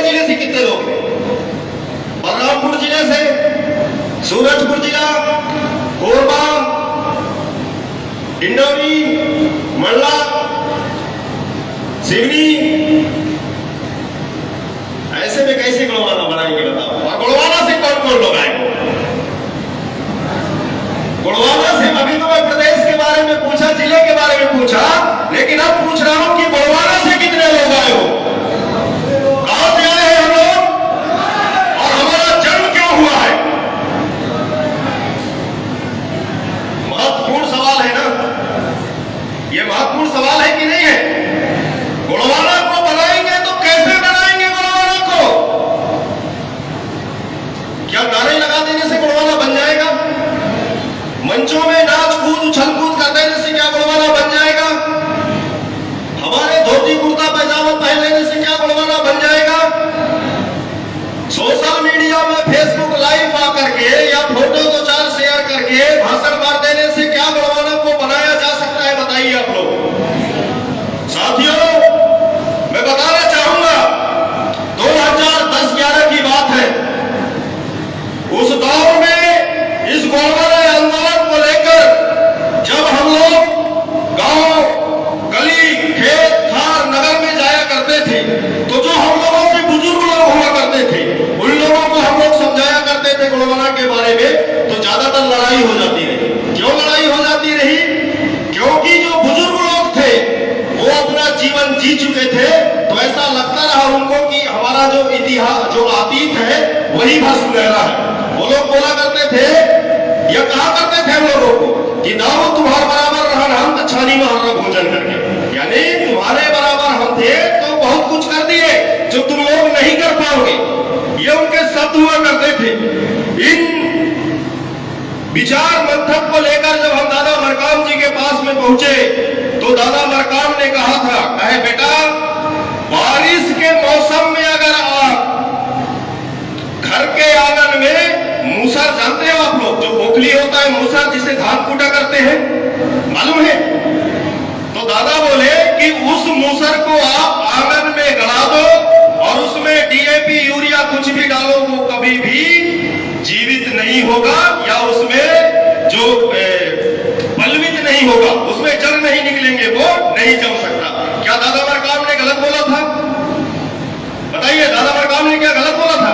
जिले से कितने लोग थे? बलरामपुर जिले से, सूरजपुर जिला, कोरबा, डिंडौरी, मंडला, सिवनी, ऐसे में कैसे गुणवाना बनाएंगे बताओ? और गुणवाना से कौन कौन लोग आए? गुणवाना से अभी तो मैं प्रदेश के बारे में पूछा, जिले के बारे में पूछा, लेकिन अब पूछ रहा हूं कि गुणवाना से कितने लोग आए हो? कहां से आए हैं हम लोग और हमारा जन्म क्यों हुआ है? महत्वपूर्ण सवाल है ना, ये महत्वपूर्ण सवाल है कि नहीं है? गुणवाना को बनाएंगे तो कैसे बनाएंगे गुणवाना को? क्या नारे लगा देने से गुणवाना बन जाएगा? मंचों में नाच कूद उछल कूद कर देने से क्या गुणवाना बन जाएगा? हमारे धोती कुर्ता पैजामा पहन लेने से क्या गुणवाना बन जाएगा? सोशल मीडिया में फेसबुक लाइव आकर के या फोटो दो चार शेयर करके भाषण मार देने से क्या गुणवाना को बनाया जा सकता है? बताइए आप लोग। साथियों, मैं बताना चाहूंगा 2010-11 की बात है। उस दौर में इस गुणवाना आंदोलन को लेकर जब हम लोग गांव गली खेत थार नगर में जाया करते थे तो जो हम लोगों से बुजुर्ग लोग हुआ करते थे उन लोगों को हम लोग समझाया करते थे गुणवाना के बारे में, तो ज्यादातर लड़ाई हो जाती रही। क्यों लड़ाई हो जाती रही? क्योंकि जो बुजुर्ग लोग थे वो अपना जीवन जी चुके थे, तो ऐसा लगता रहा उनको कि हमारा जो इतिहास जो अतीत है वही बस सुनहरा है। वो लोग बोला करते थे या कहा करते थे हम लोगों को कि दाऊ तुम्हारे बराबर रहन हम तो छानी महारा भोजन करके, यानी तुम्हारे बराबर हम थे तो बहुत कुछ कर दिए जो तुम लोग नहीं कर पाओगे, ये उनके शब्द हुआ करते थे। इन विचार मंथन को लेकर जब हम दादा मरकाम जी के पास में पहुंचे तो दादा मरकाम ने कहा था, कहे बेटा बारिश के मौसम में अगर आप घर के आंगन में मूसर, जानते हो आप लोग जो पोखली होता है मूसर जिसे धान कूटा करते हैं, मालूम है? तो दादा बोले कि उस मूसर को आप आंगन में गड़ा दो और उसमें डीएपी यूरिया कुछ भी डालो, वो कभी भी जीवित नहीं होगा या उसमें जो बलवित नहीं होगा, उसमें जड़ नहीं निकलेंगे, वो नहीं जम सकता। क्या दादा मरकाम ने गलत बोला था? बताइए, दादा मरकाम ने क्या गलत बोला था?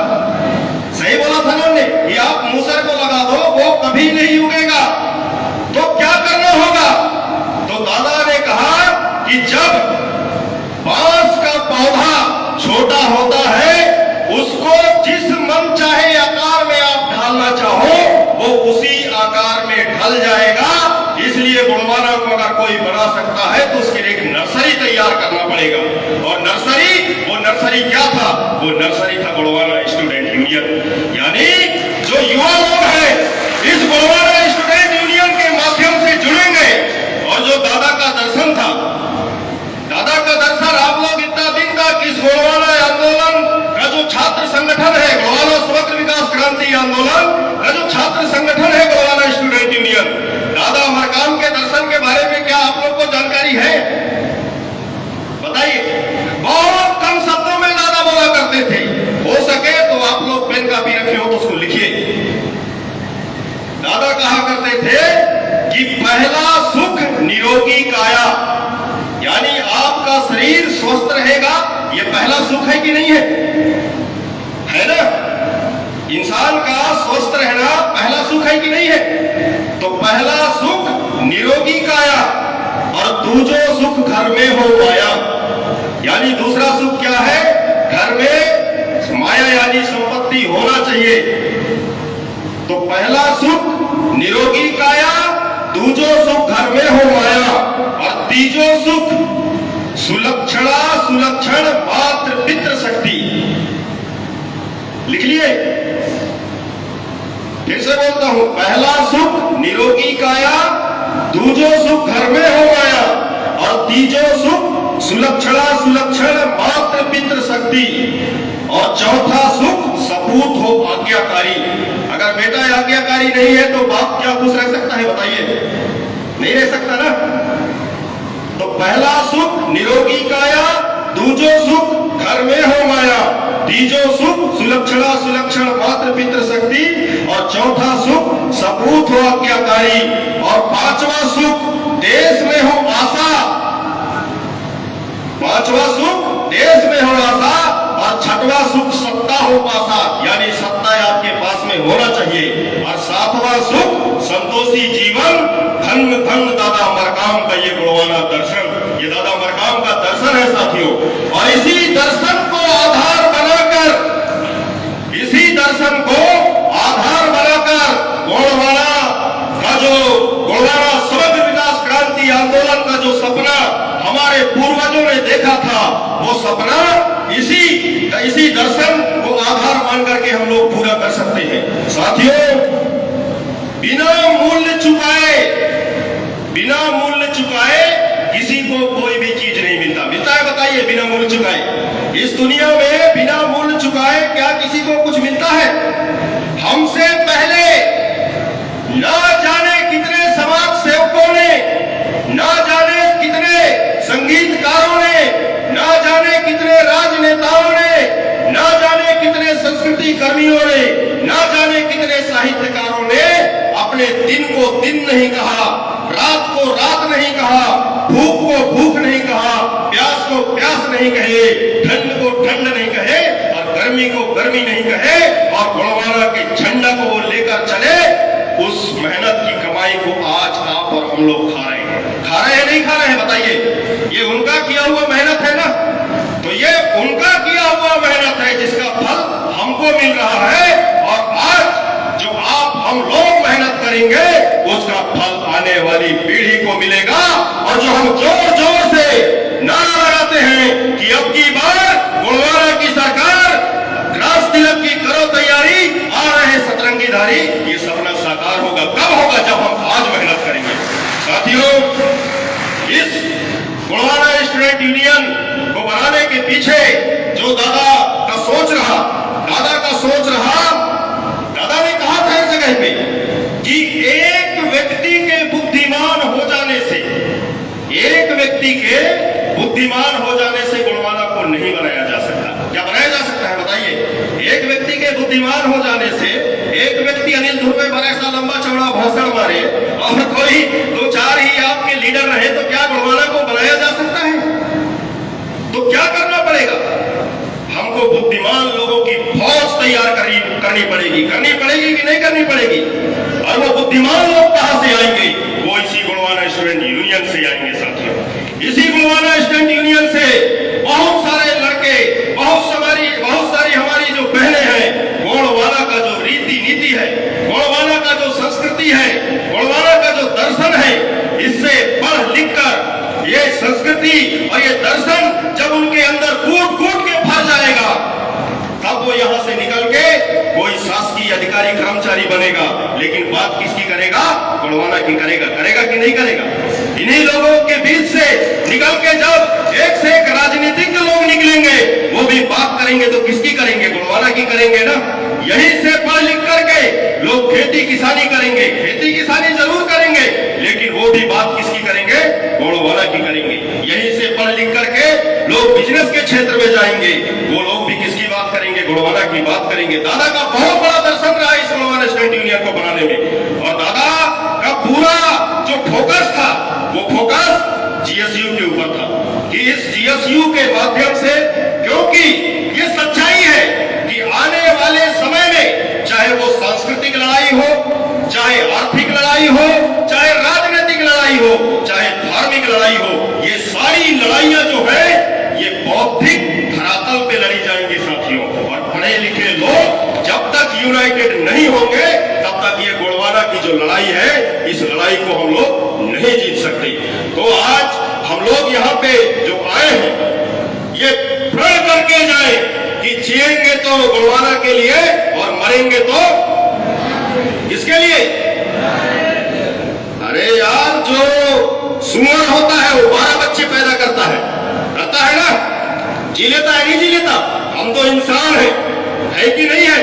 सही बोला था ना उन्होंने कि आप मूसर को लगा दो वो कभी नहीं उगेगा। तो क्या करना होगा? तो दादा ने कहा कि जब बांस का पौधा छोटा होता है उसको जिस मन चाहे आकार में आप ढालना चाहो वो उसी आकार में ढल जाएगा। इसलिए गुणवाना को अगर कोई बना सकता है तो उसके लिए एक नर्सरी तैयार करना पड़ेगा। और वो नर्सरी क्या था? वो नर्सरी था गुणवाना स्टूडेंट यूनियन। यानी जो युवा लोग हैं इस गुणवाना स्टूडेंट यूनियन के माध्यम से जुड़ेंगे और जो दादा का दर्शन था, दादा का दर्शन आप लोग इतना दिन तक इस गुणवाना आंदोलन का जो छात्र संगठन है, गुणवाना समग्र विकास क्रांति आंदोलन का जो छात्र संगठन है गुणवाना स्टूडेंट यूनियन, दादा मरकाम के दर्शन के बारे में क्या आप लोग को जानकारी है? बताइए। बहुत कम शब्दों में दादा बोला करते थे। हो सके तो आप लोग पेन कापी रखे हो तो उसको लिखिए। दादा कहा करते थे कि पहला सुख निरोगी काया, यानी आपका शरीर स्वस्थ रहेगा, ये पहला सुख है कि नहीं है? है ना? इंसान का स्वस्थ रहना पहला सुख है कि नहीं है? तो पहला सुख निरोगी काया और दूसरा सुख घर में हो माया, यानी दूसरा सुख क्या है? घर में माया यानी संपत्ति होना चाहिए। तो पहला सुख निरोगी काया, दूजो सुख घर में हो माया और तीजो सुख सुलक्षणा सुलक्षण मात्र पितृ शक्ति। लिख लिए? फिर से बोलता हूं, पहला सुख निरोगी काया, दूजो सुख घर में हो माया और तीजो सुख सुलक्षणा सुलक्षण मात्र पितृ शक्ति और चौथा सुख सपूत हो आज्ञाकारी। अगर बेटा आज्ञाकारी नहीं है तो बाप क्या खुश रह सकता है? बताइए, नहीं रह सकता ना। तो पहला सुख निरोगी काया, दूजो सुख घर में हो माया तीजो सुख सुलक्षणा सुलक्षण मात्र पितृ शक्ति, और चौथा सुख सपूत हो आज्ञाकारी, और पांचवा सुख देश में हो आशा, पांचवा सुख देश में हो आशा, और छठवां सुख सत्ता हो पासा, यानी सत्ता आपके पास में होना चाहिए, और सातवां सुख संतोषी जीवन, धन्य धन्य दादा मरकाम का ये गुणवाना दर्शन, ये दादा मरकाम का दर्शन है साथियों। और इसी दर्शन को आधार बनाकर, इसी दर्शन को आधार बनाकर गोंडवाना का जो गोंडवाना समग्र विकास क्रांति आंदोलन का जो सपना हमारे पूर्वजों ने देखा था, वो सपना इसी दर्शन को आधार मान करके हम लोग पूरा कर सकते हैं। साथियों, बिना मूल्य चुकाए किसी को कोई भी चीज नहीं मिलता है, बताइए, बिना मूल्य चुकाए इस दुनिया में बिना मूल्य चुकाए क्या किसी को कुछ मिलता है? हमसे पहले ना जाने कितने समाज सेवकों ने, ना जाने कितने संगीतकारों ने, ना जाने कितने राजनेताओं ने, ना जाने कितने संस्कृति कर्मियों ने, ना जाने कितने साहित्यकारों ने अपने दिन को दिन नहीं कहा, रात को रात नहीं कहा, भूख को भूख नहीं कहा, प्यास को प्यास नहीं कहे, ठंड को ठंड नहीं कहे, और गर्मी को गर्मी नहीं कहे, और गोंडवाना के झंडा को वो लेकर चले। उस मेहनत की कमाई को आज आप और हम लोग खा रहे हैं, नहीं खा रहे हैं, बताइए? ये उनका किया हुआ मेहनत है ना, तो ये उनका किया हुआ मेहनत है जिसका फल हमको मिल रहा है, और आज जो आप हम लोग मेहनत करेंगे उसका फल आने वाली पीढ़ी को मिलेगा। और जो हम जोर जोर से नारा लगाते हैं कि अब की बार गोंडवाना की सरकार, राज तिलक की करो तैयारी, आ रहे सतरंगीधारी, ये सपना साकार होगा। कब होगा? जब हम आज मेहनत करेंगे। साथियों, इस गोंडवाना स्टूडेंट यूनियन को बनाने के पीछे जो दादा का सोच रहा, दादा ने कहा था इस जगह पे कि एक व्यक्ति के बुद्धिमान हो जाने से, एक व्यक्ति के बुद्धिमान हो जाने से गोंडवाना को नहीं बनाया जा सकता। क्या बनाया जा सकता है, बताइए? एक व्यक्ति के बुद्धिमान हो जाने से, एक व्यक्ति अनिल धुर्वे पर ऐसा लंबा चौड़ा भाषण मारे और कोई दो चार ही आपके लीडर रहे तो क्या गोंडवाना को बनाया जा सकता है? तो क्या करना पड़ेगा? हमको बुद्धिमान लोगों की फौज तैयार करनी पड़ेगी कि नहीं करनी पड़ेगी? और वो बुद्धिमान लोग कहां से आएंगे? वो इसी गोंडवाना स्टूडेंट यूनियन से आएंगे। साथियों, इसी गोंडवाना स्टूडेंट यूनियन से बहुत सारे लड़के, बहुत सारी हमारी जो बहनें हैं, गोंडवाना का जो रीति नीति है, गोंडवाना का जो संस्कृति है, गोंडवाना का जो दर्शन है, इससे पढ़ लिख कर ये संस्कृति और ये दर्शन जब उनके अंदर कूट कूट के भर जाएगा, तब वो यहां से निकल के कोई शासकीय अधिकारी कर्मचारी बनेगा। लेकिन बात किसकी करेगा? गोंडवाना की करेगा कि नहीं करेगा? इन्हीं लोगों के बीच से निकल के जब एक से एक राजनीतिक लोग निकलेंगे, वो भी बात करेंगे तो किसकी करेंगे? गोंडवाना की करेंगे ना। यहीं से पढ़ लिख करके लोग खेती किसानी करेंगे, खेती किसानी जरूर करेंगे, लेकिन वो भी बात किसकी करेंगे? गोंडवाना की करेंगे। यहीं से पढ़ लिख करके लोग बिजनेस के क्षेत्र में जाएंगे, वो लोग भी किसकी बात करेंगे? गोंडवाना की बात करेंगे। दादा का बहुत बड़ा दर्शन रहा इस गोंडवाना स्टूडेंट यूनियन को बनाने में, और दादा का पूरा जो फोकस था, वो फोकस जीएसयू के ऊपर था कि इस जीएसयू के माध्यम से, क्योंकि ये सच्चाई है कि आने वाले समय में चाहे वो सांस्कृतिक लड़ाई हो, चाहे आर्थिक लड़ाई हो, चाहे राजनीतिक लड़ाई हो, चाहे धार्मिक लड़ाई हो, ये सारी लड़ाइयां जो है ये बौद्धिक धरातल पे लड़ी जाएंगी साथियों। और पढ़े लिखे लोग जब तक यूनाइटेड नहीं होंगे तब तक ये गोंडवाना की जो लड़ाई है, इस लड़ाई को हम लोग नहीं जीत सकते। तो आज हम लोग यहाँ पे जो आए हैं, ये प्रण करके जाए कि जिएंगे तो गोंडवाना के लिए और मरेंगे तो किसके लिए? अरे यार, जो सुअर होता है वो 12 बच्चे पैदा करता है ना? जी लेता है, नहीं जी लेता? हम तो इंसान है कि नहीं है?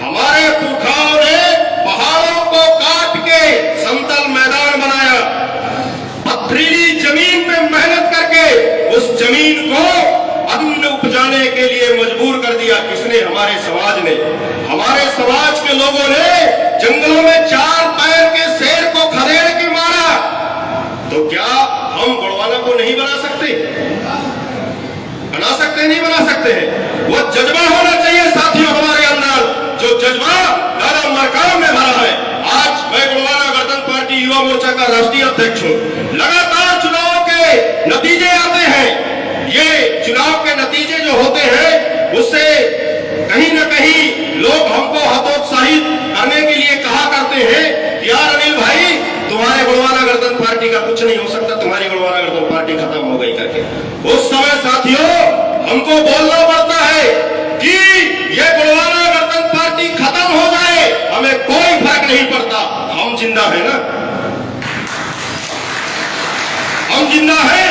हमारे पुरखाओं ने पहाड़ों को काट के समतल मैदान बनाया, पथरीली जमीन पे मेहनत करके उस जमीन को अन्न उपजाने के लिए मजबूर कर दिया। हमारे समाज के लोगों ने जंगलों में 4 पैर के शेर को खदेड़ के मारा, तो क्या हम गोंडवाना को नहीं बना सकते? नहीं बना सकते हैं। वो जज्बा होना चाहिए साथियों हमारे अंदर, जो जज्बा दादा मरकाम ने भरा है। आज मैं गोंडवाना गणतंत्र पार्टी युवा मोर्चा का राष्ट्रीय अध्यक्ष हूं। लगातार चुनाव के नतीजे आते हैं, ये चुनाव के नतीजे जो होते हैं उससे कहीं न कहीं लोग हमको हतोत्साहित करने के लिए कहा करते हैं, यार अनिल भाई तुम्हारे गोंडवाना गणतंत्र पार्टी का कुछ नहीं हो सकता, तुम्हारी गोंडवाना गणतंत्र पार्टी खत्म हो गई करके। उस समय साथियों हमको बोलना पड़ता है कि ये गोंडवाना गणतंत्र पार्टी खत्म हो जाए, हमें कोई फर्क नहीं पड़ता, हम जिंदा है ना, हम जिंदा है।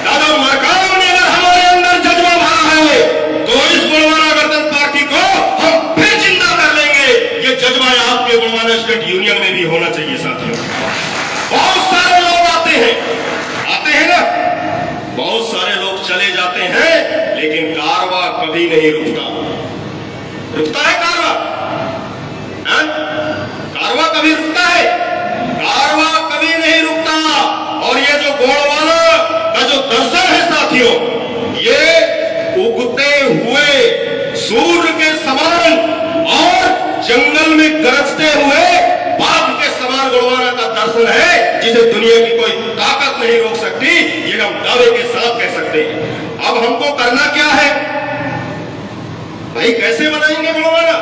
दादा मरकाम ने अगर हमारे अंदर जज्बा भरा है तो इस गोंडवाना गणतंत्र पार्टी को हम फिर जिंदा कर लेंगे। ये जज्बा आपके गोंडवाना स्टेट यूनियन में भी होना चाहिए साथियों। बहुत सारे लोग आते हैं ना, बहुत सारे लोग चले जाते हैं, लेकिन कारवा कभी नहीं रुकता है कारवा? कारवा कभी रुकता है? कारवा कभी नहीं रुकता। और ये जो गोंडवाना का जो दर्शन है साथियों, ये उगते हुए सूर्य के समान और जंगल में गरजते हुए बाघ के समान गोंडवाना का दर्शन है, जिसे दुनिया की कोई ताकत नहीं रोक सकती, ये हम दावे के साथ कह सकते हैं। अब हमको करना क्या है भाई? कैसे बनाएंगे गोंडवाना?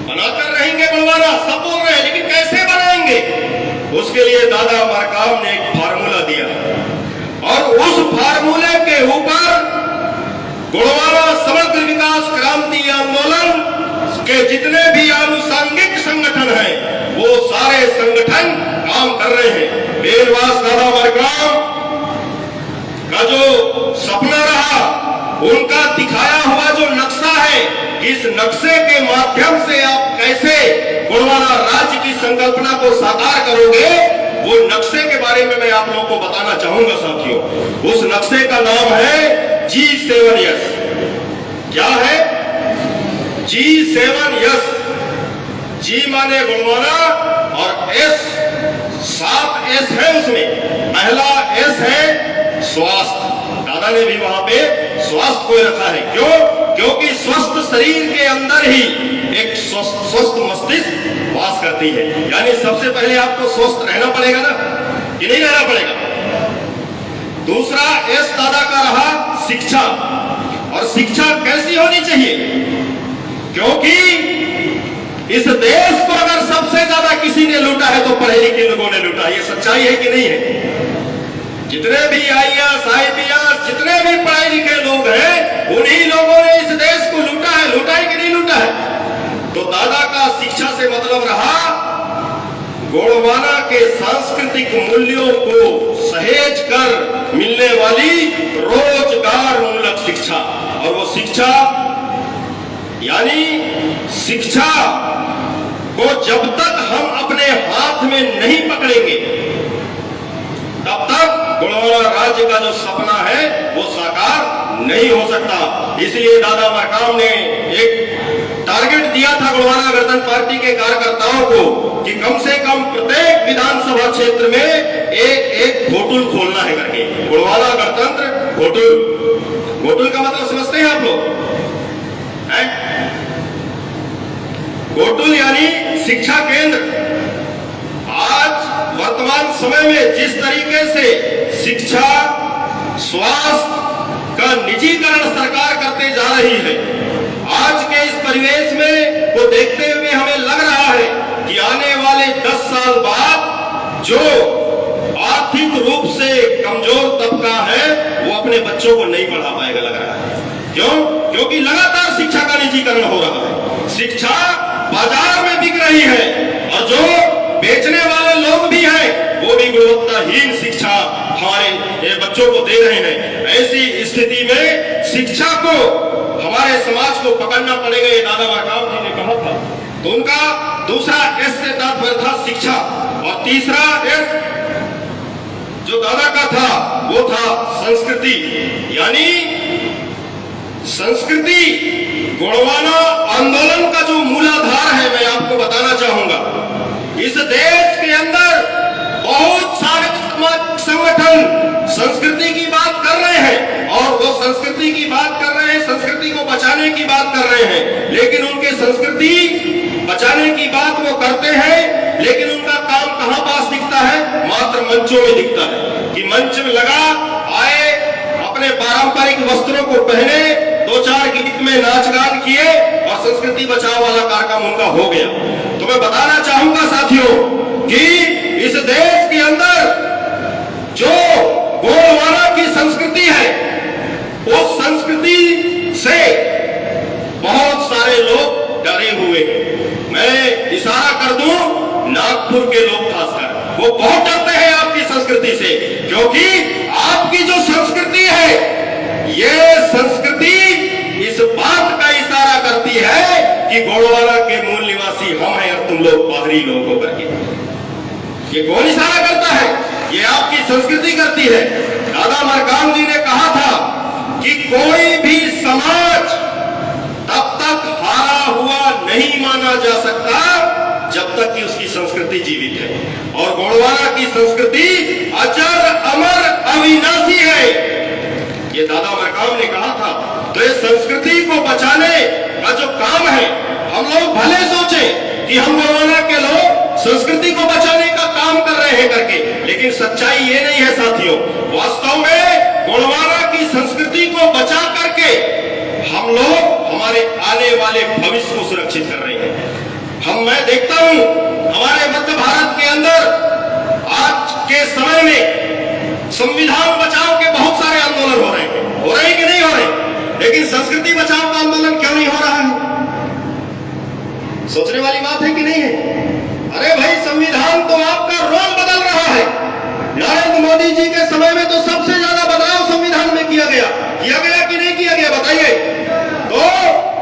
बनाकर रहेंगे गोंडवाना, सब बोल रहे हैं, लेकिन कैसे बनाएंगे? उसके लिए दादा मरकाम ने एक फार्मूला दिया, और उस फार्मूले के ऊपर गोंडवाना समग्र विकास क्रांति आंदोलन के जितने भी आनुषंगिक संगठन हैं, वो सारे संगठन काम कर रहे हैं। बेलवास दादा मरकाम का जो सपना रहा, उनका दिखाया हुआ जो नक्शा है, इस नक्शे के माध्यम से आप कैसे गोंडवाना राज्य की संकल्पना को साकार करोगे, वो नक्शे के बारे में मैं आप लोगों को बताना चाहूंगा साथियों। उस नक्शे का नाम है G7S। क्या है? G7S। G माने गोंडवाना और S 7 S है उसमें। पहला S है स्वास्थ्य। दादा ने भी वहां पे स्वास्थ्य को रखा है। क्यों? क्योंकि स्वस्थ शरीर के अंदर ही एक स्वस्थ मस्तिष्क वास करती है। यानी सबसे पहले आपको स्वस्थ रहना पड़ेगा ना, कि नहीं रहना पड़ेगा? दूसरा S दादा का रहा शिक्षा। और शिक्षा कैसी होनी चाहिए? क्योंकि इस देश को अगर सबसे ज्यादा किसी ने लूटा है तो पढ़े लिखे लोगों ने लूटा। ये सच्चाई है कि नहीं है? जितने भी IAS, IPS, जितने भी पढ़े लिखे लोग हैं, उन्हीं लोगों ने इस देश को लूटा है। लूटा है कि नहीं लूटा है? तो दादा का शिक्षा से मतलब रहा गोंडवाना के सांस्कृतिक मूल्यों को सहेज कर मिलने वाली रोजगार मूलक शिक्षा। और वो शिक्षा यानी शिक्षा को जब तक हम अपने हाथ में नहीं पकड़ेंगे, तब तक गोंडवाना राज्य का जो सपना है वो साकार नहीं हो सकता। इसलिए दादा मरकाम ने एक टारगेट दिया था गोंडवाना गणतंत्र पार्टी के कार्यकर्ताओं को कि कम से कम प्रत्येक विधानसभा क्षेत्र में एक होटल खोलना है करके। गोंडवाना गणतंत्र होटल का मतलब समझते हैं आप लोग? होटल यानी शिक्षा केंद्र। आज वर्तमान समय में जिस तरीके से शिक्षा, स्वास्थ्य का निजीकरण सरकार करते जा रही है, आज के इस परिवेश में को देखते हुए हमें लग रहा है कि आने वाले 10 साल बाद जो आर्थिक रूप से कमजोर तबका है वो अपने बच्चों को नहीं पढ़ा पाएगा, लग रहा है। क्यों? क्योंकि लगातार शिक्षा का निजीकरण हो रहा है। शिक्षा बाजार में बिक रही है और जो बेचने वाले लोग भी हैं वो भी गुणवत्ताहीन शिक्षा हमारे बच्चों को दे रहे हैं। ऐसी स्थिति में शिक्षा को हमारे समाज को पकड़ना पड़ेगा, ये दादा मरकाम जी ने कहा था। तो उनका दूसरा S से तात्पर्य था शिक्षा, और तीसरा S जो दादा का था वो था संस्कृति। यानी संस्कृति गोंडवाना आंदोलन का जो मूलाधार है, मैं आपको बताना चाहूंगा। इस देश के अंदर बहुत सारे समाज संगठन संस्कृति की बात कर रहे हैं, और वो संस्कृति की बात कर रहे हैं, संस्कृति को बचाने की बात कर रहे हैं, लेकिन उनके संस्कृति बचाने की बात वो करते हैं, लेकिन उनका काम कहां पास दिखता है? मात्र मंचों में दिखता है कि मंच में लगा आए, अपने पारंपरिक वस्त्रों को पहने, दो चार गीत में नाच गान किए और संस्कृति बचाओ वाला कार्यक्रम उनका हो गया। तो मैं बताना चाहूंगा साथियों कि इस देश के अंदर जो गोंडवाना की संस्कृति है, उस संस्कृति से बहुत सारे लोग डरे हुए हैं। मैं इशारा कर दूं, नागपुर के लोग खासकर वो बहुत डरते हैं आपकी संस्कृति से, क्योंकि आपकी जो संस्कृति है, ये संस्कृति इस बात का इशारा करती है कि गोंडवाना के मूल निवासी हम हैं और तुम लोग बाहरी लोग होकर के। ये कौन इशारा करता है? ये आपकी संस्कृति करती है। दादा मरकाम जी ने कहा था कि कोई भी समाज तब तक हारा हुआ नहीं माना जा सकता जब तक कि उसकी संस्कृति जीवित है, और गोंडवाना की संस्कृति अजर अमर अविनाशी है, ये दादा मरकाम ने कहा था। तो इस संस्कृति को बचाने का जो काम है, हम लोग भले सोचे कि हम गोंडवाना के लोग संस्कृति को बचाने का काम कर रहे हैं करके, लेकिन सच्चाई ये नहीं है साथियों। वास्तव में गोंडवाना की संस्कृति को बचा करके हम लोग हमारे आने वाले भविष्य को सुरक्षित कर रहे हैं। मैं देखता हूं हमारे मध्य भारत के अंदर आज के समय में संविधान बचाओ के बहुत सारे आंदोलन हो रहे हैं कि नहीं हो रहे? लेकिन संस्कृति बचाओ का आंदोलन क्यों नहीं हो रहा है? सोचने वाली बात है कि नहीं है? अरे भाई, संविधान तो आपका रोज बदल रहा है। नरेंद्र मोदी जी के समय में तो सबसे ज्यादा बदलाव संविधान में किया गया कि नहीं किया गया? बताइए। तो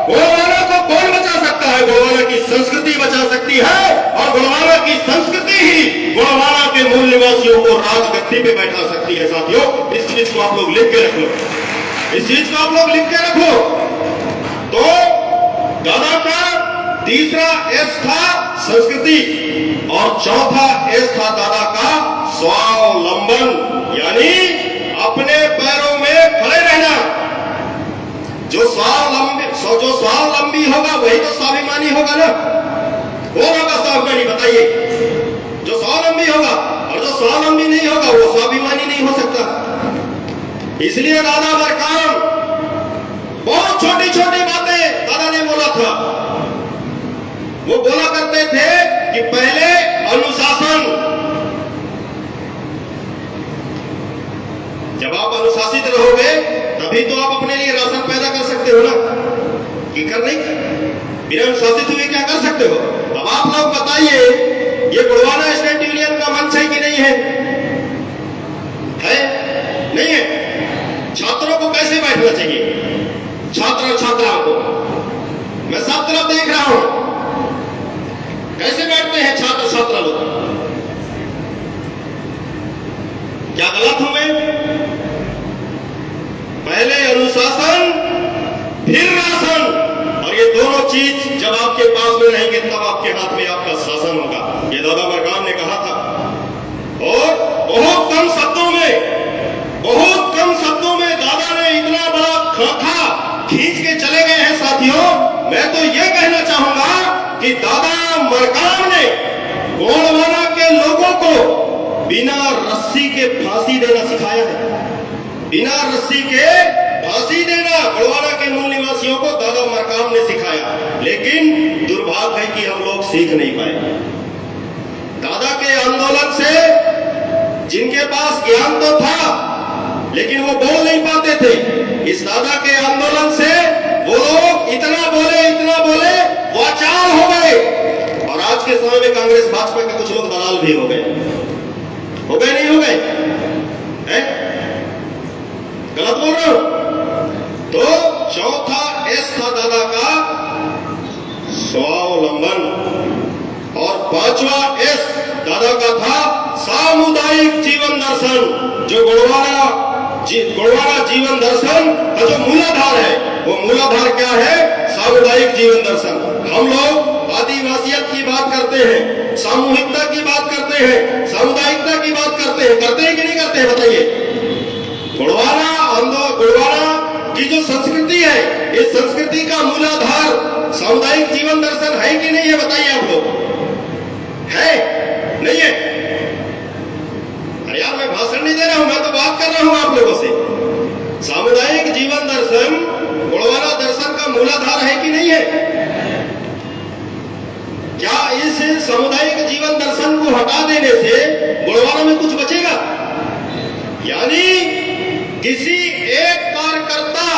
गोंडवाना को कौन बचा सकता है? गोंडवाना की संस्कृति बचा सकती है, और गोंडवाना की संस्कृति ही गोंडवाना के मूल निवासियों को राजगद्दी पे बैठा सकती है। साथियों, इस चीज को आप लोग लिख के रख लो, इस चीज को आप लोग लिख के रखो। तो दादा का तीसरा एस था संस्कृति, और चौथा एस था दादा का स्वावलंबन, यानी अपने पैरों में खड़े रहना। जो स्वावलंबी होगा वही तो स्वाभिमानी होगा ना। कौन होगा स्वाभिमानी? बताइए। जो स्वावलंबी होगा, और जो स्वावलंबी नहीं होगा वो स्वाभिमानी नहीं हो सकता। इसलिए दादा मरकाम बहुत छोटी छोटी बातें दादा ने बोला था। वो बोला करते थे कि पहले अनुशासन, जब आप अनुशासित रहोगे तभी तो आप अपने लिए राशन पैदा कर सकते हो ना, कि कर नहीं? बिना अनुशासित हुए क्या कर सकते हो? अब आप लोग बताइए, ये गोंडवाना स्टेट यूनियन का मंच है कि नहीं है? है? नहीं है? छात्रों को कैसे बैठना चाहिए? छात्र और छात्राओं को मैं सब तरफ देख रहा हूं, कैसे बैठते हैं छात्र छात्रा लोग? क्या गलत हूं मैं? पहले अनुशासन फिर राशन, और ये दोनों चीज जब आपके पास में रहेंगे तब आपके हाथ में आपका शासन होगा। ये दादा मरकाम ने कहा था, और बहुत कम शब्दों में दादा ने इतना बड़ा खाका खींच के चले गए हैं। साथियों, मैं तो ये कहना चाहूंगा कि दादा मरकाम ने गोंडवाना के लोगों को बिना रस्सी के फांसी देना सिखाया है। बिना रस्सी के फांसी देना गोंडवाना के मूल निवासियों को दादा मरकाम ने सिखाया, लेकिन दुर्भाग्य है कि हम लोग सीख नहीं पाए। दादा के आंदोलन से जिनके पास ज्ञान तो था लेकिन वो बोल नहीं पाते थे, इस दादा के आंदोलन से वो लोग इतना बोले वाचाल हो गए, और आज के समय में कांग्रेस भाजपा के कुछ लोग दलाल भी हो गए। नहीं हो गए? गलत बोल रहा हूं? तो चौथा एस था दादा का स्वावलंबन, और पांचवा एस दादा का था सामुदायिक जीवन दर्शन। जो गोंडवाना गोड़वाना जीवन दर्शन का जो मूलाधार है, वो मूलाधार क्या है? सामुदायिक जीवन दर्शन। हम लोग आदिवासियत की बात करते हैं, सामूहिकता की बात करते हैं, सामुदायिकता की बात करते हैं कि नहीं करते हैं? बताइए। गोड़वाना की जो संस्कृति है, इस संस्कृति का मूलाधार सामुदायिक जीवन दर्शन है कि नहीं है? बताइए आप लोग। है? नहीं है? यार मैं भाषण नहीं दे रहा हूं, मैं तो बात कर रहा हूं आप लोगों से। सामुदायिक जीवन दर्शन गोड़वाना दर्शन का मूलाधार है कि नहीं है? क्या इस सामुदायिक जीवन दर्शन को हटा देने से गोड़वाना में कुछ बचेगा? यानी किसी एक कार्यकर्ता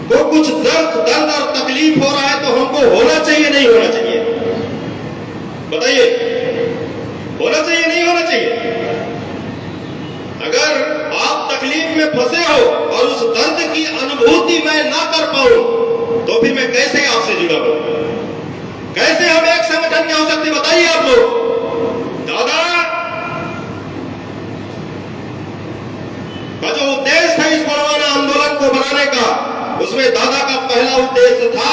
को कुछ दर्द और तकलीफ हो रहा है तो हमको होना चाहिए नहीं होना चाहिए? बताइए, होना चाहिए नहीं होना चाहिए? अगर आप तकलीफ में फंसे हो और उस दर्द की अनुभूति मैं ना कर पाऊं तो फिर मैं कैसे आपसे जुड़ा हूं? कैसे हम एक संगठन के हो सकते? बताइए आप लोग। दादा का जो उद्देश्य था इस गोड़वाना आंदोलन को बनाने का, उसमें दादा का पहला उद्देश्य था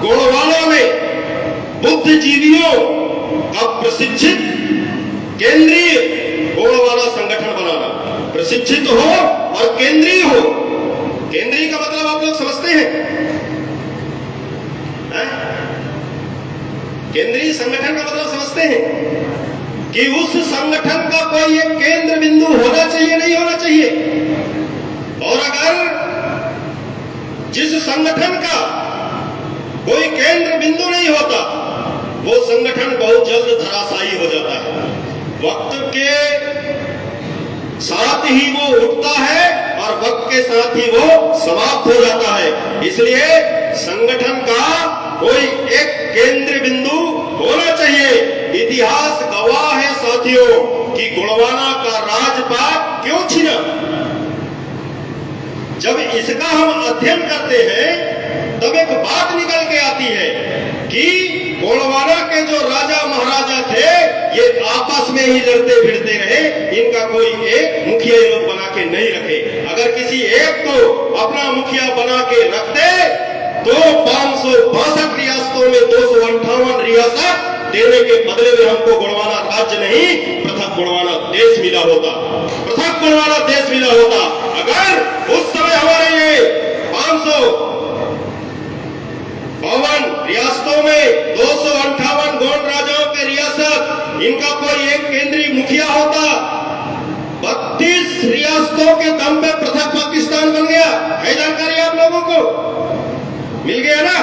गोड़वाना में बुद्धिजीवियों का प्रशिक्षित केंद्रीय गोड़वाना संगठन बनाना। प्रशिक्षित हो और केंद्रीय हो। केंद्रीय का मतलब आप लोग समझते हैं? केंद्रीय संगठन का मतलब समझते हैं कि उस संगठन का कोई एक केंद्र बिंदु होना चाहिए नहीं होना चाहिए? और अगर जिस संगठन का कोई केंद्र बिंदु नहीं होता, वो संगठन बहुत जल्द धराशायी हो जाता है। वक्त के साथ ही वो उठता है और वक्त के साथ ही वो समाप्त हो जाता है। इसलिए संगठन का कोई एक केंद्र बिंदु होना चाहिए। इतिहास गवाह है साथियों कि गोड़वाना का राजपाट क्यों छिना। जब इसका हम अध्ययन करते हैं तब एक बात निकल के आती है कि गोड़वाना के जो राजा महाराजा थे ये आपस में ही लड़ते भिड़ते रहे, इनका कोई एक मुखिया लोग बना के नहीं रखे। अगर किसी एक को अपना मुखिया बना के रखते तो 562 रियासतों में 258 रियासत देने के बदले में हमको गोड़वाना राज्य नहीं पृथक गोड़वाना देश मिला होता। पृथक गोड़वाना देश मिला होता। अगर उस समय हमारे ये 552 रियासतों में 258 गोंड राजाओं के रियासत, इनका कोई एक केंद्रीय मुखिया होता, 32 रियासतों के दम पे पृथक पाकिस्तान बन गया। है जानकारी आप लोगों को? मिल गया ना?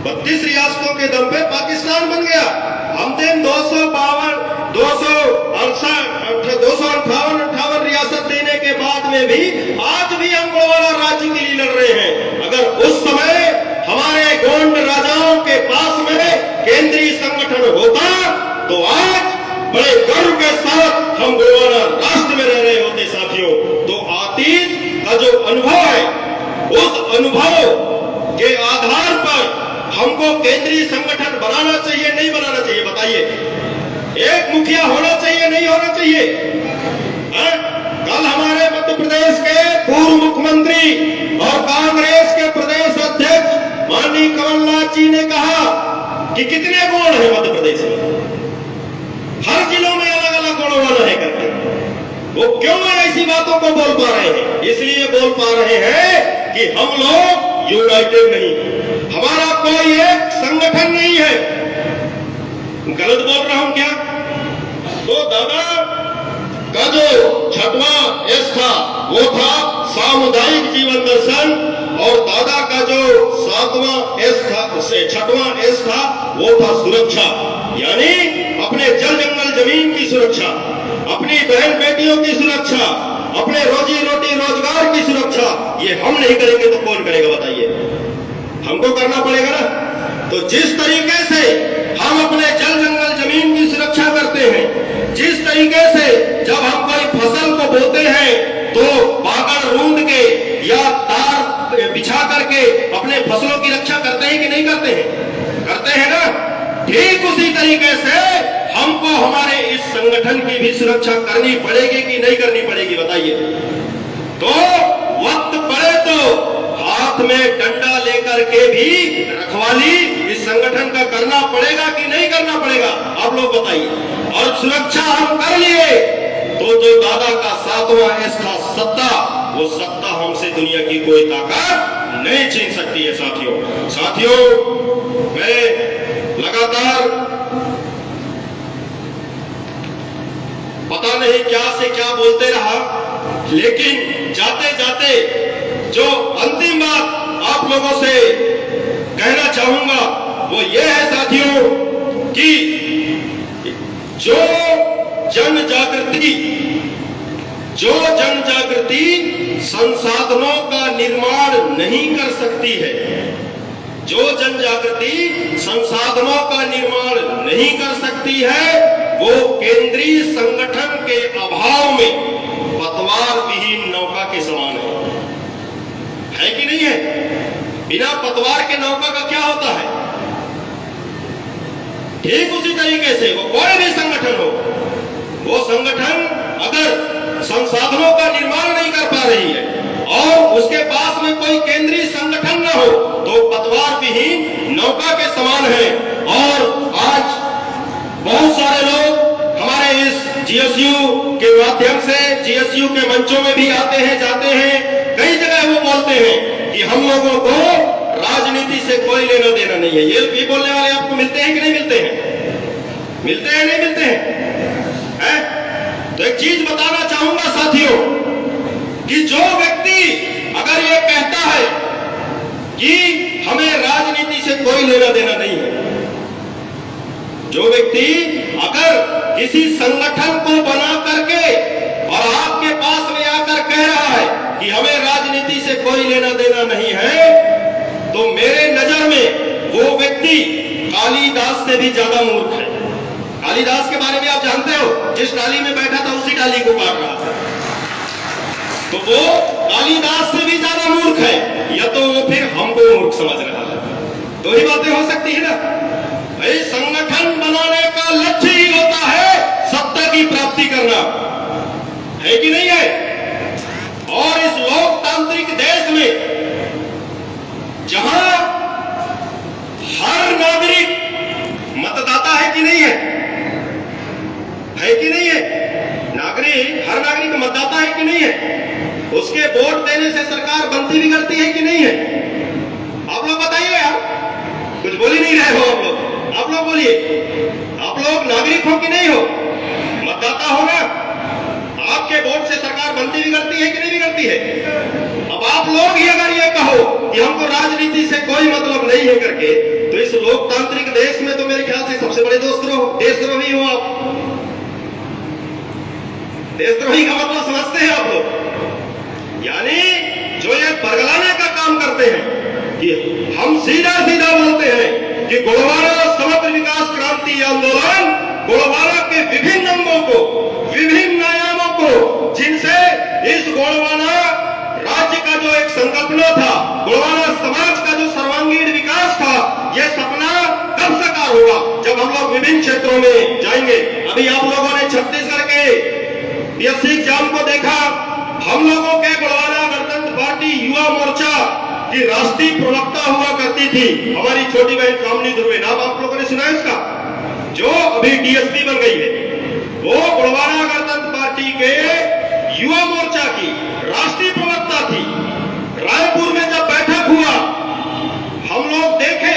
32 रियासतों के दम पे पाकिस्तान बन गया। हम दिन 258 रियासत देने के बाद में भी आज भी हम गोड़वाना राज्य के लिए लड़ रहे हैं। अगर उस समय हमारे गोंड राजाओं के पास में केंद्रीय संगठन होता तो आज बड़े गर्व के साथ हम गोड़वाना राष्ट्र में रह रहे होते साथियों। तो अतीत का जो अनुभव है, उस अनुभव के आधार पर हमको केंद्रीय संगठन बनाना चाहिए नहीं बनाना चाहिए? बताइए। एक मुखिया होना चाहिए नहीं होना चाहिए? कल हमारे मध्य प्रदेश के पूर्व मुख्यमंत्री और कांग्रेस के प्रदेश अध्यक्ष माननीय कमलनाथ जी ने कहा कि कितने गोंड है मध्य प्रदेश में, हर जिलों में अलग अलग गोड़वाना है करके। वो क्यों ऐसी बातों को बोल पा रहे हैं? इसलिए बोल पा रहे हैं कि हम लोग यूनाइटेड नहीं, हमारा कोई एक संगठन नहीं है। गलत बोल रहा हूं क्या? तो दादा का जो 6वां एस था वो था सामुदायिक जीवन दर्शन, और दादा का जो 7वां एस था, 6वां एस था वो था सुरक्षा। यानी अपने जल जंगल जमीन की सुरक्षा, अपनी बहन बेटियों की सुरक्षा, अपने रोजी रोटी रोजगार की सुरक्षा। ये हम नहीं करेंगे तो कौन करेगा? बताइए। हमको करना पड़ेगा ना। तो जिस तरीके से हम अपने जल जंगल जमीन की सुरक्षा करते हैं, जिस तरीके से जब हम कोई फसल को बोते हैं तो बागड़ रूंद के या तार बिछा करके अपने फसलों की रक्षा करते हैं कि नहीं करते हैं? करते हैं ना। ठीक उसी तरीके से हमको हमारे इस संगठन की भी सुरक्षा करनी पड़ेगी कि नहीं करनी पड़ेगी, बताइए। तो वक्त पड़े तो हाथ में डंडा लेकर के भी रखवाली इस संगठन का करना पड़ेगा कि नहीं करना पड़ेगा, आप लोग बताइए। और सुरक्षा हम कर लिए तो जो दादा का 7वां एस था सत्ता, वो सत्ता हमसे दुनिया की कोई ताकत नहीं छीन सकती है। साथियों, मैं लगातार पता नहीं क्या से क्या बोलते रहा, लेकिन जाते जाते जो अंतिम बात आप लोगों से कहना चाहूंगा वो ये है साथियों कि जो जन जागृति संसाधनों का निर्माण नहीं कर सकती है, जो जन जागृति संसाधनों का निर्माण नहीं कर सकती है, वो केंद्रीय संगठन के अभाव में पतवार विहीन नौका के समान है कि नहीं है? बिना पतवार के नौका का क्या होता है? ठीक उसी तरीके से वो कोई भी संगठन हो, वो संगठन अगर संसाधनों का निर्माण नहीं कर पा रही है और उसके पास में कोई केंद्रीय संगठन न हो तो पतवार विहीन नौका के समान है। और आज बहुत सारे लोग हमारे इस जीएसयू के माध्यम से, जीएसयू के मंचों में भी आते हैं, जाते हैं, कई जगह वो बोलते हैं कि हम लोगों को राजनीति से कोई लेना देना नहीं है। ये बोलने वाले आपको मिलते हैं कि नहीं मिलते हैं? मिलते हैं, नहीं मिलते हैं? तो एक चीज बताना चाहूंगा साथियों कि जो व्यक्ति अगर ये कहता है कि हमें राजनीति से कोई लेना देना नहीं है, जो व्यक्ति अगर किसी संगठन को बना करके और आपके पास में आकर कह रहा है कि हमें राजनीति से कोई लेना देना नहीं है, तो मेरे नजर में वो व्यक्ति कालिदास से भी ज्यादा मूर्ख है। कालिदास के बारे में आप जानते हो, जिस डाली में बैठा था उसी डाली को काट रहा था, तो वो कालिदास से भी ज्यादा मूर्ख है, या तो वो फिर हमको मूर्ख समझ रहा है। दो ही बातें हो सकती है ना भाई। संगठन बनाने का लक्ष्य ही होता है सत्ता की प्राप्ति करना, है कि नहीं है? और इस लोकतांत्रिक देश में जहां हर नागरिक मतदाता है कि नहीं है? है कि नहीं है? हर नागरिक मतदाता है कि नहीं है? उसके वोट देने से सरकार बनती बिगड़ती है कि नहीं है? आप लोग बताइए यार, कुछ बोल ही नहीं रहे हो आप लोग बोलिए। आप लोग नागरिक हो कि नहीं हो? मतदाता हो ना? आपके वोट से सरकार बनती बिगड़ती है कि नहीं बिगड़ती है? अब आप लोग ही अगर ये कहो कि हमको राजनीति से कोई मतलब नहीं है करके, तो इस लोकतांत्रिक देश में तो मेरे ख्याल से सबसे बड़े देशद्रोही हो आप। देशद्रोही का मतलब समझते हैं आप लोग? यानी जो ये बरगलाने का काम करते हैं कि हम सीधा बोलते हैं कि गोलवारा समग्र विकास क्रांति आंदोलन गोलवारा के विभिन्न अंगों को, विभिन्न आयामों को, जिनसे इस गोलवारा राज्य का जो एक संकल्पना था, गोलवारा समाज का जो सर्वांगीण विकास था, यह सपना कब साकार होगा? जब हम लोग विभिन्न क्षेत्रों में जाएंगे। अभी आप लोगों ने छत्तीसगढ़ के पीएससी एग्जाम को देखा। हम लोगों के गोलवारा गणतंत्र पार्टी युवा मोर्चा की राष्ट्रीय प्रवक्ता हुआ करती थी हमारी छोटी बहन कामनी दुर्वे, नाम आप लोगों ने सुना है उसका, जो अभी डीएसपी बन गई है। वो गोलवारा गणतंत्र पार्टी के युवा मोर्चा की राष्ट्रीय प्रवक्ता थी। रायपुर में जब बैठक हुआ, हम लोग देखे,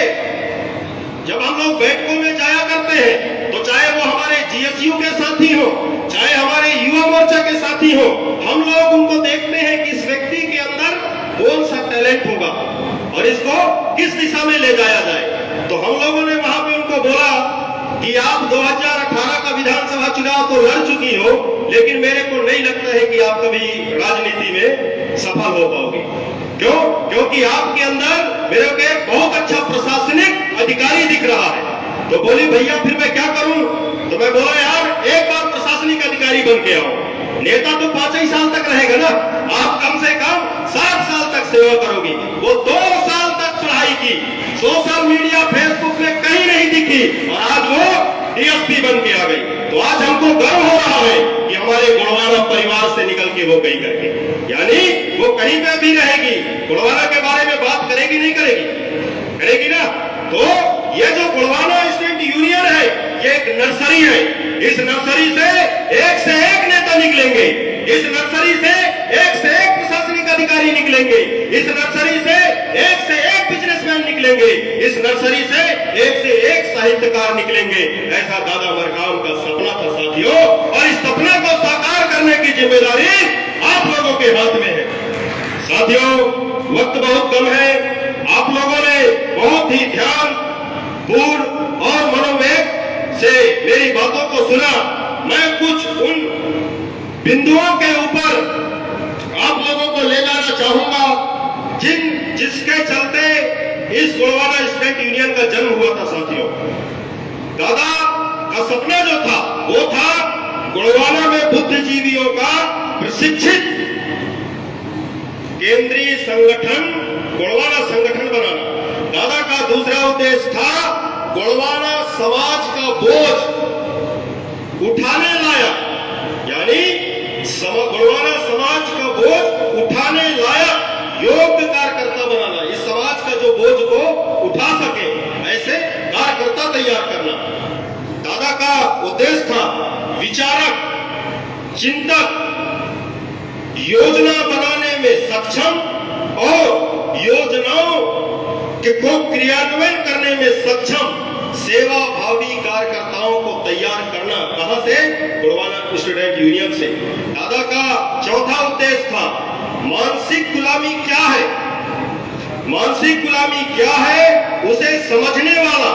जब हम लोग बैठकों में जाया करते हैं तो चाहे वो हमारे जीएसयू के साथी हो, चाहे हमारे युवा मोर्चा के साथी हो, हम लोग उनको देखते हैं कि इस व्यक्ति के अंदर कौन सा टैलेंट होगा और इसको किस दिशा में ले जाया जाए। तो हम लोगों ने वहां पे उनको बोला कि आप 2018 का विधानसभा चुनाव तो लड़ चुकी हो, लेकिन मेरे को नहीं लगता है कि आप कभी राजनीति में सफल हो पाओगे। क्यों? क्योंकि आपके अंदर मेरे को एक बहुत अच्छा प्रशासनिक अधिकारी दिख रहा है। तो बोली भैया फिर मैं क्या करूं? तो मैं बोला यार एक बार प्रशासनिक अधिकारी बन के आओ। नेता तो 5 ही साल तक रहेगा ना, आप कम से कम 60 साल तक सेवा करोगी। वो 2 साल तक पढ़ाई की, सोशल मीडिया फेसबुक में कहीं नहीं दिखी, और आज वो डीएसपी बन के आ गई। तो आज हमको गर्व हो रहा है कि हमारे गुणवाना परिवार से निकल के वो गई करके, यानी वो कहीं पे भी रहेगी, गुणवाना के बारे में बात करेगी नहीं करेगी, करेगी ना। तो ये जो गुणवाना स्टूडेंट यूनियन है ये एक नर्सरी है। इस नर्सरी से एक नेता निकलेंगे, इस नर्सरी से एक प्रशासनिक अधिकारी निकलेंगे, इस नर्सरी से एक बिजनेसमैन निकलेंगे, इस नर्सरी से एक साहित्यकार निकलेंगे। ऐसा दादा मरकाम का सपना था साथियों, और इस सपने को साकार करने की जिम्मेदारी आप लोगों के हाथ में है। साथियों, वक्त बहुत कम है, आप लोगों ने बहुत ही ध्यान पूर्ण और मनोवेग से मेरी बातों को सुना। मैं कुछ उन बिंदुओं के ऊपर आप लोगों को ले जाना चाहूंगा जिसके चलते इस गुणवाना स्टूडेंट यूनियन का जन्म हुआ था। साथियों, दादा का सपना जो था वो था गुणवाना में बुद्धिजीवियों का प्रशिक्षित केंद्रीय संगठन, गुणवाना संगठन बनाना। दादा का दूसरा उद्देश्य था गुणवाना समाज का बोझ उठाने लाया, यानी गुणवाना समाज का बोझ उठाने लाया योग्य कार्यकर्ता बनाना। इस समाज का जो बोझ को उठा सके ऐसे कार्यकर्ता तैयार करना दादा का उद्देश्य था। विचारक, चिंतक, योजना बनाने में सक्षम और योजनाओं को क्रियान्वयन करने में सक्षम सेवा भावी कार्यकर्ताओं को तैयार करना। कहां से? गुणवाना स्टूडेंट यूनियन से। दादा का चौथा उद्देश्य था मानसिक गुलामी क्या है, मानसिक गुलामी क्या है उसे समझने वाला,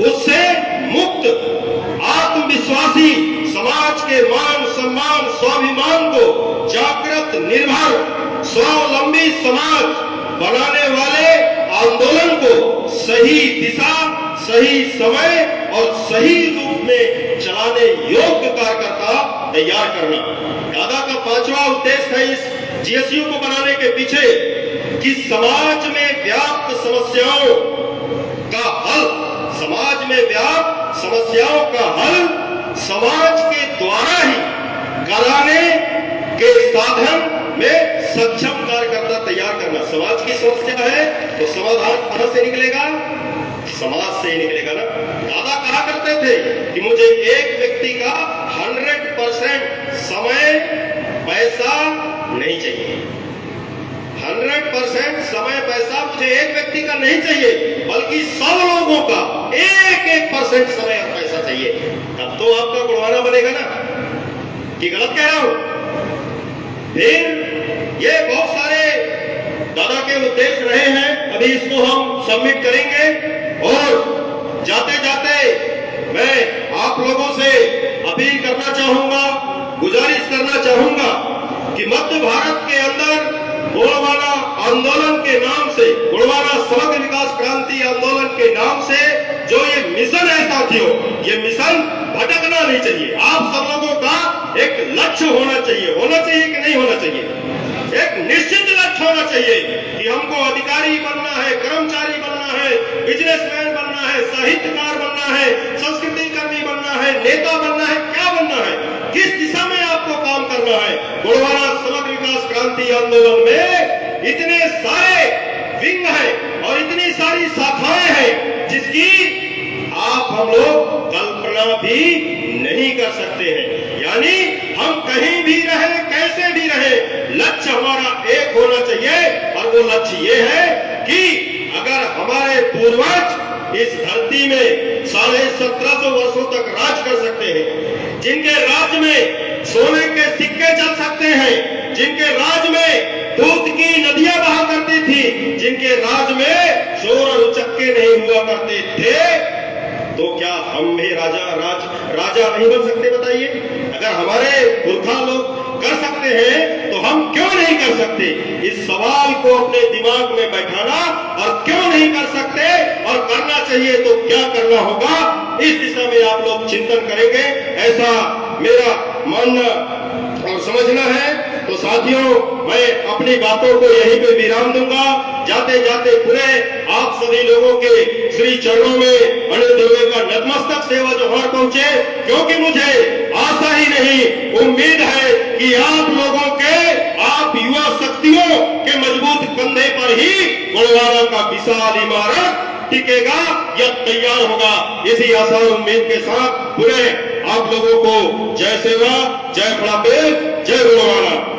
उससे मुक्त आत्मविश्वासी समाज के मान सम्मान स्वाभिमान को जागृत निर्भर स्वावलंबी समाज बनाने वाले आंदोलन को सही दिशा, सही समय और सही रूप में चलाने योग्य कार्यकर्ता तैयार करना। दादा का पांचवा उद्देश्य है इस जीएसयू को बनाने के पीछे कि समाज में व्याप्त समस्याओं का हल, समाज में व्याप्त समस्याओं का हल समाज के द्वारा ही कराने के साधन में सक्षम कार्यकर्ता तैयार करना। समाज की समस्या है तो समाधान कहां से निकलेगा? समाज से ही निकलेगा ना। दादा कहा करते थे कि मुझे एक व्यक्ति का 100% समय पैसा नहीं चाहिए, 100% समय पैसा मुझे एक व्यक्ति का नहीं चाहिए, बल्कि सब लोगों का 1% समय और पैसा चाहिए। तब तो आपका गुणवाना बनेगा ना, कि गलत कह रहा हूं? फिर ये बहुत सारे दादा के उद्देश्य रहे हैं, अभी इसको हम सबमिट करेंगे। और जाते जाते मैं आप लोगों से अपील करना चाहूंगा, गुजारिश करना चाहूंगा कि मध्य भारत के अंदर गुणवाना आंदोलन के नाम से, गुणवाना समग्र विकास क्रांति आंदोलन के नाम से जो ये मिशन है साथियों, ये मिशन भटकना नहीं चाहिए। आप सब लोगों का एक लक्ष्य होना चाहिए, होना चाहिए कि नहीं होना चाहिए? एक निश्चित लक्ष्य होना चाहिए कि हमको अधिकारी बनना है, कर्मचारी बनना है, बिजनेसमैन बनना है, साहित्यकार बनना है, संस्कृति कर्मी बनना है, नेता बनना है, क्या बनना है, किस दिशा में आपको काम करना है। गुणवाना समग्र विकास क्रांति आंदोलन में इतने सारे विंग हैं और इतनी सारी शाखाएं हैं जिसकी आप हम लोग कल्पना भी नहीं कर सकते हैं। यानी हम कहीं भी रहे, कैसे भी रहे, लक्ष्य हमारा एक होना चाहिए, और वो लक्ष्य ये है कि अगर हमारे पूर्वज इस धरती में 1750 वर्षों तक राज कर सकते हैं, जिनके राज में सोने के सिक्के चल सकते हैं, जिनके राज में दूध की नदियां बहा करती थी, जिनके राज में शोर और उचक्के नहीं हुआ करते थे, तो क्या हम भी राजा नहीं बन सकते? बताइए, अगर हमारे पुरखा लोग कर सकते हैं तो हम क्यों नहीं कर सकते? इस सवाल को अपने दिमाग में बैठाना, और क्यों नहीं कर सकते और करना चाहिए तो क्या करना होगा, इस दिशा में आप लोग चिंतन करेंगे, ऐसा मेरा मानना और समझना है। तो साथियों, मैं अपनी बातों को यहीं पे विराम दूंगा। जाते जाते पूरे आप सभी लोगों के श्री चरणों में अनिल दुबे का नतमस्तक सेवा जोहार पहुंचे, क्योंकि मुझे आशा ही नहीं उम्मीद है कि आप लोगों के, आप युवा शक्तियों के मजबूत कंधे पर ही गोलवारा का विशाल इमारत टिकेगा या तैयार होगा। इसी आशा और उम्मीद के साथ पूरे आप लोगों को जय सेवा, जय फड़ापे, जय गोलवारा।